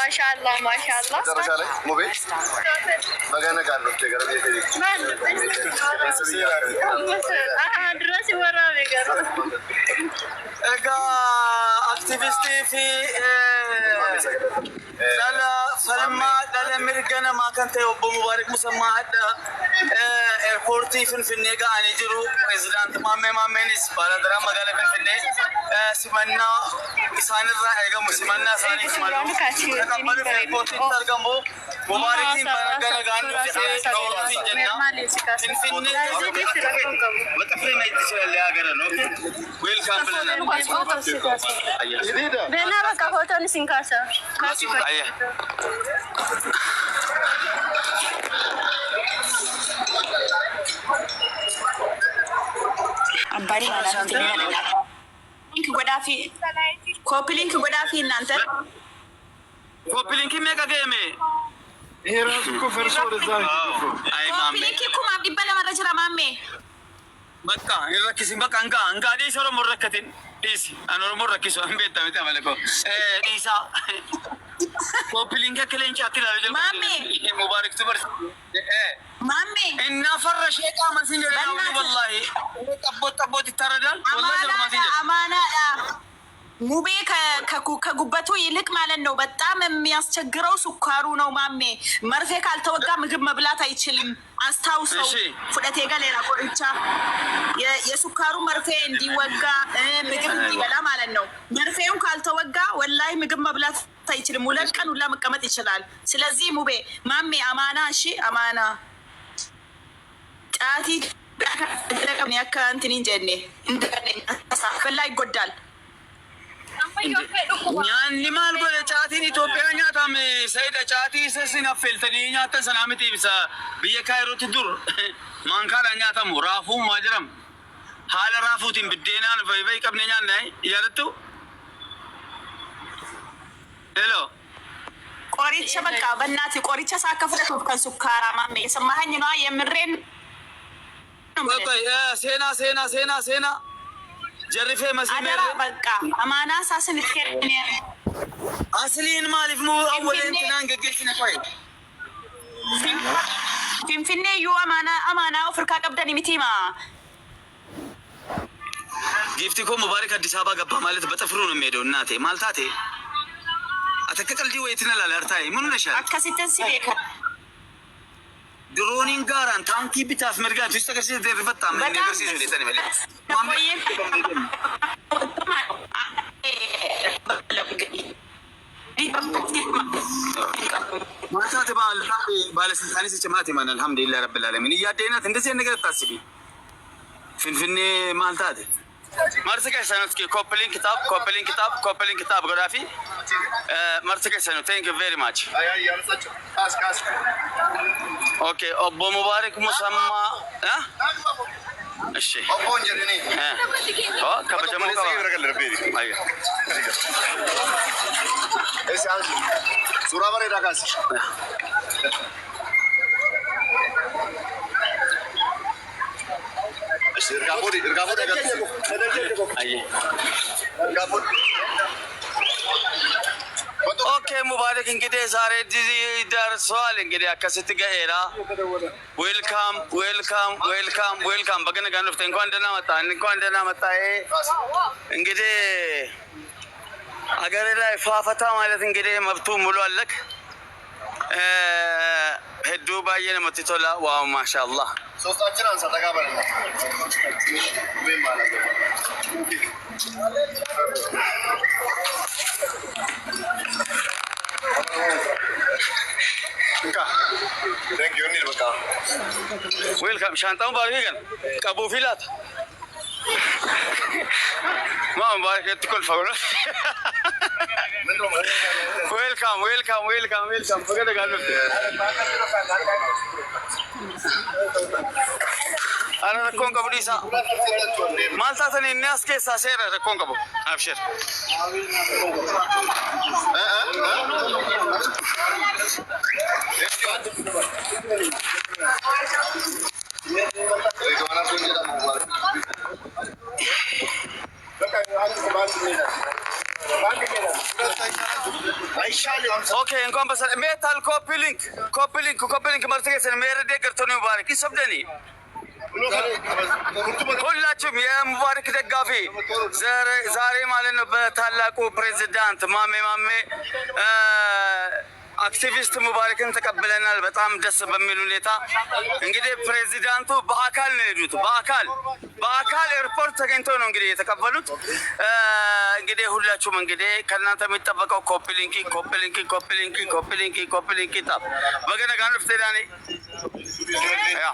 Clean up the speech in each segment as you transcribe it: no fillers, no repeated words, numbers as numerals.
ማሻአላህ ማሻአላህ ተረሻለ ሙቤ በገነ ጋር ነው ተገረ ድረስ ወራቤ ጋር እጋ አክቲቪስት ፊ ላላ ፈለማ ላላ ምርገነ ማከንተ ወቦ ሙባረክ ሙሰማ አዳ ኤርፖርት ፍንፍኔ ጋ አኔ ጅሩ ፕሬዝዳንት ማሜኒስ ባላደራ መጋለ ፍንፍኔ ሲመና ኢሳንራ ኤገሙ ሲመና ሳኒ ሲመና ተቀበሉ ኤርፖርት ተርገሙ ሙባረክ ባላገነ ጋን ዶርቲ ጀና ፍንፍኔ ወጥፍሬ ማይት ይችላል ያገረ ነው ዌልካም ብለና በና በቃ ፎቶን ሲንካሳ ካሲ አያ አባሪ ማለት ነው። ሊንክ ጎዳፊ ኮፒ ሊንክ ጎዳፊ እናንተ ኮፒ ሊንክ የሚያቀገሜ ይሄ ራሱ እኮ ፈርሶ ወደዛ አይ ኮፒ ማሜ ሊንክ እኮ ማብዲበለ መረጀራ ማሜ በቃ ይረክሲ በቃ አንጋ ዲስ ኦሮሞ ረከቲን ዲስ አኖርሞ ረኪሶ አንቤታ መጣ ማለኮ ዲሳ ኮፒ ሊንክ ከለንቻ አትላለ ማሜ ሙባረክ ትበር ማሜ እና ፈረሽ የቃመ ሲንጀራ ነው والله ጠቦት ይታረዳል والله አማና ሙቤ ከጉበቱ ይልቅ ማለት ነው በጣም የሚያስቸግረው ሱካሩ ነው ማሜ መርፌ ካልተወጋ ምግብ መብላት አይችልም አስታውሰው ፍደቴ ጋር ሌላ ቆርቻ የሱካሩ መርፌ እንዲወጋ ምግብ እንዲበላ ማለት ነው መርፌውን ካልተወጋ ወላይ ምግብ መብላት አይችልም ሁለት ቀን ሁላ መቀመጥ ይችላል ስለዚህ ሙቤ ማሜ አማና እሺ አማና ጫቲ ለቀም ያካንቲን እንጀኔ እንደቀነ ተሳፈላ ይጎዳል ኛን ሊማል ጎለ ጫቲን ኢትዮጵያ ኛታም ሰይደ ጫቲ ሰስን አፈልተኒ ኛታ ሰላምቲ ቢሳ ብየ ካይሮት ዱር ማንካራ ኛታም ራፉ ማጅረም ሀለ ራፉቲን ብዴናን በይ ቀብነኛ ናይ ያረቱ ሄሎ ቆሪቻ በቃ በእናትህ ቆሪቻ ሳከፍለት ከሱካራ ማሜ የሰማኸኝ ነው የምሬን በቃ ሴና ጀሪፌ መስመር በቃ አማና ሳስን ትከኔ አስሊን ማሊፍ ሙ አወለን ትናን ገገሽ ነፋይ ፊንፊኔ ዩ አማና አፍሪካ ቀብደን ሚቲማ ጊፍቲ ኮ ሙባረክ አዲስ አበባ ገባ ማለት በጥፍሩ ነው የሚሄደው እናቴ ማልታቴ አተከቀልዲ ወይትነላ ለርታይ ምን ነሻል አከሲተን ሲቤካ ድሮኒን ጋራን ታንኪ ቢታፍ መርጋት ይስተከርሲ ደርፈታ ምን ነገር ሲል ለተነ ማለት ማሳተ ባለስልጣኔ ሲጨማት ማን አልহামዱሊላህ ረብል ዓለሚን ያደይናት እንደዚህ ነገር ታስቢ ፍንፍኔ ማልታት ማርሰከ ሰነትኪ ኮፕሊንግ ኪታብ ጎዳፊ ማርሰከ ሰነ ቴንክ ዩ ቬሪ ማች ኦኬ ኦቦ ሙባረክ ሙሰማ እሺ ኦቦ እንጀኔ ከበጀሙ አይ እሺ አንቺ ሱራ በሬ ዳጋስ እሺ እርጋቦዲ ኦኬ ሙባረክ እንግዲህ ዛሬ ዲዚ ደርሷል እንግዲህ አከስት ገኤራ ዌልካም በገነ ጋር እንኳን ደህና መጣ እንግዲህ አገሬ ላይ ፋፈታ ማለት እንግዲህ መብቱ ሙሉ አለክ ሄዱ ባየነ መጥቶላ ዋው ማሻአላህ ሶስታችን አንሳ ተጋበለ ምን ማለት ነው Thank you, Nil Baka. Welcome, Shantam Barhigan. Kabu Filat. Mom, Barhigan to call for us. Welcome. Forget the gun. Ana rakonka budisa. Malta tani nas ke sasera rakonka bu. Abshir. ኦኬ اوكي انكم بس ميتال كوبي لينك مرتكز ميرد يقرتوني مبارك يسبدني ሁላችሁም የሙባረክ ደጋፊ ዛሬ ማለት ነው በታላቁ ፕሬዚዳንት ማሜ አክቲቪስት ሙባረክን ተቀብለናል። በጣም ደስ በሚል ሁኔታ እንግዲህ ፕሬዚዳንቱ በአካል ነው የሄዱት። በአካል ኤርፖርት ተገኝተው ነው እንግዲህ የተቀበሉት። እንግዲህ ሁላችሁም እንግዲህ ከእናንተ የሚጠበቀው ኮፒ ሊንክ ታብ በገነ ጋር ፍቴዳኔ ያ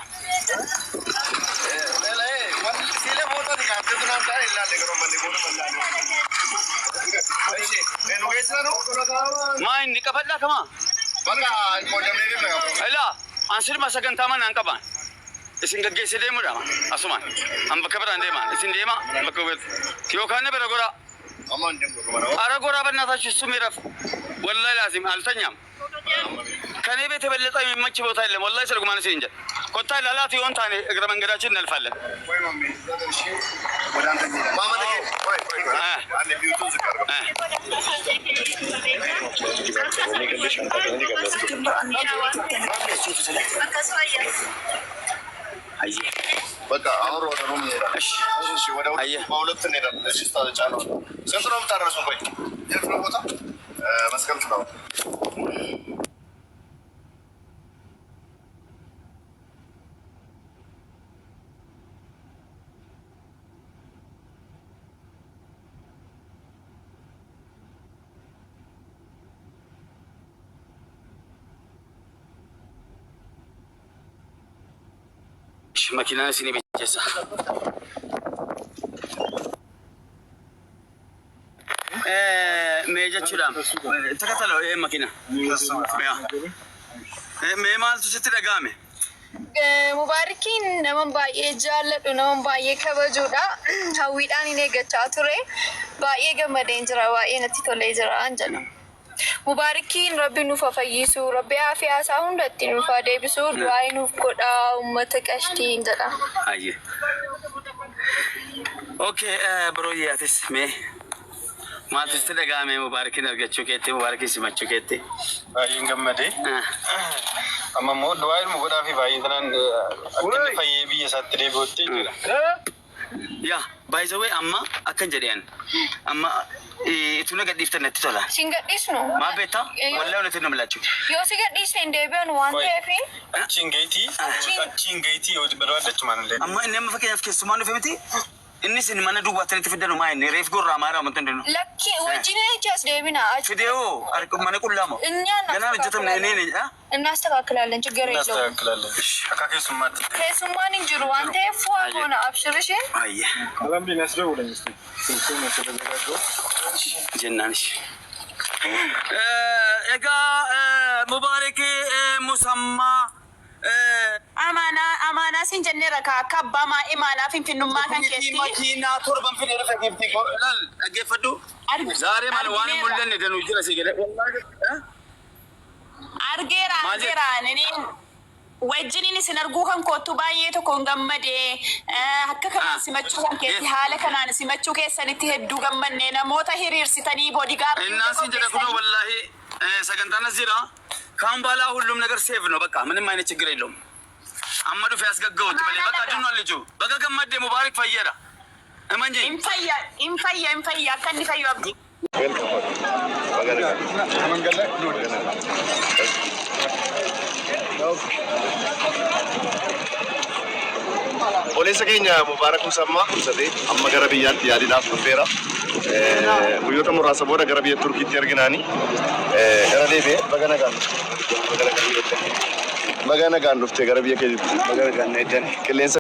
ማን ንቀፈላ ከማ እላ አንስር ማሰገንታ ማን አንቀባን እስን ገገሰ ደሙዳ አሱማን አንበከበራ እንደማ እስን ደማ በከበት ዮካነ በረጎራ አረጎራ በእናታችሁ እሱ ሚረፍ ወላሂ ላዚም አልተኛም። ከኔ ቤት የበለጠ የሚመች ቦታ የለም። ወላሂ ስለጉ ማለት እንጂ ኮታ ላላት ይሆን ታኔ እግረ መንገዳችን እናልፋለን። በቃ አሁን ወደ ሩም እሺ ወደ በሁለት እንሄዳለን። እሺ ታጫለው ስንት ነው የምታደርሱን? ቆይ የት ነው ቦታ መስቀል ነው መኪና ሲኒ በጀሳ ሜጀቹላም ተከተለው ይሄ መኪና ያ ሜማልቱ ስትደጋሜ ሙባረኪን ነመን ባዬ ጃለዱ ነመን ባዬ ከበጁዳ ሀዊዳን እኔ ገቻ ቱሬ ባዬ ገመደን ጅራ ባዬ ነቲ ቶሌ ጅራ አንጀና ሙባረኪን ረቢ ኑፋ ፈይሱ ረቢ አፊያ ሳሁን ደቲ ኑፋ ደብሱ ዱአይ ኑፍ ቆዳ ኡመተ ቀሽቲ እንጀዳ አየ ኦኬ ብሮዬ አትስ ሜ ማትስ ተደጋሜ ሙባረኪን አርገቹ ከቴ ሙባረኪ ሲመቹ ከቴ ባይን ገመዴ አማሞ ዱአይ ሙ ጎዳ ፊ ባይ ተናን አከለ ፈይ ቢየ ሳትዴ ቦቴ ያ ባይዘዌ አማ አከን ጀዲያን አማ itu na gadifta na titola singadis no mabeta wallahi unatina mlachu yo sigadis ndebe no one tefi chingeti yo bero adach manle amma inne mafake yafke sumanu femiti inni sin mana duwa tele tfidano mai ne ref gorra mara mantendo lakki wajine jas debina video arko mane kullamo gana jetam ne ne እናስተካክላለን ችግር የለውም እናስተካክላለን አካከ ሱማት ከሱማን እንጅሩ አንተ ፎቶና አብሽርሽ አየ አለም ቢነስደው ወለንስቲ ስልኩን ተደረጋግቶ ጀናንሽ ኤጋ ሙባረክ ሙሰማ አማና ሲንጀነራ ካባማ ኢማና ፊንፊኑማ ከንከቲ ማኪና ቶርባን ፊን ረፈ ጊፍቲ ኮላል አገፈዱ ዛሬ ማልዋን ሙለን ደኑ ጅራ ሲገደ argeera nini wajjiniin isin arguu kan kootu baay'ee tokko hin gammade akka kanaan simachuu kan keessi haala kanaan simachuu keessanitti hedduu gammanne namoota hiriirsitanii boodigaardii እናሲ ጀደኩኖ ወላሂ ሰገንታና ዚራ ካም ባላ ሁሉም ነገር ሴቭ ነው። በቃ ምንም አይነት ችግር የለውም። አመዱ ያስገገውት በለ በቃ ጁኖ ልጁ በቃ ገመደ ሙባረክ ፈየራ እመንጂ ኢንፈያ ከኒ ፈዩ አብዲ Olessa keenya Mubarak Musammaa ibsate amma gara biyyaatti yaaliidhaaf dhufeera. Guyyoota muraasa booda gara biyya Turkiitti arginaani. Gara deebi'ee baga nagaan dhuftee gara biyya keetitti baga nagaan qilleensa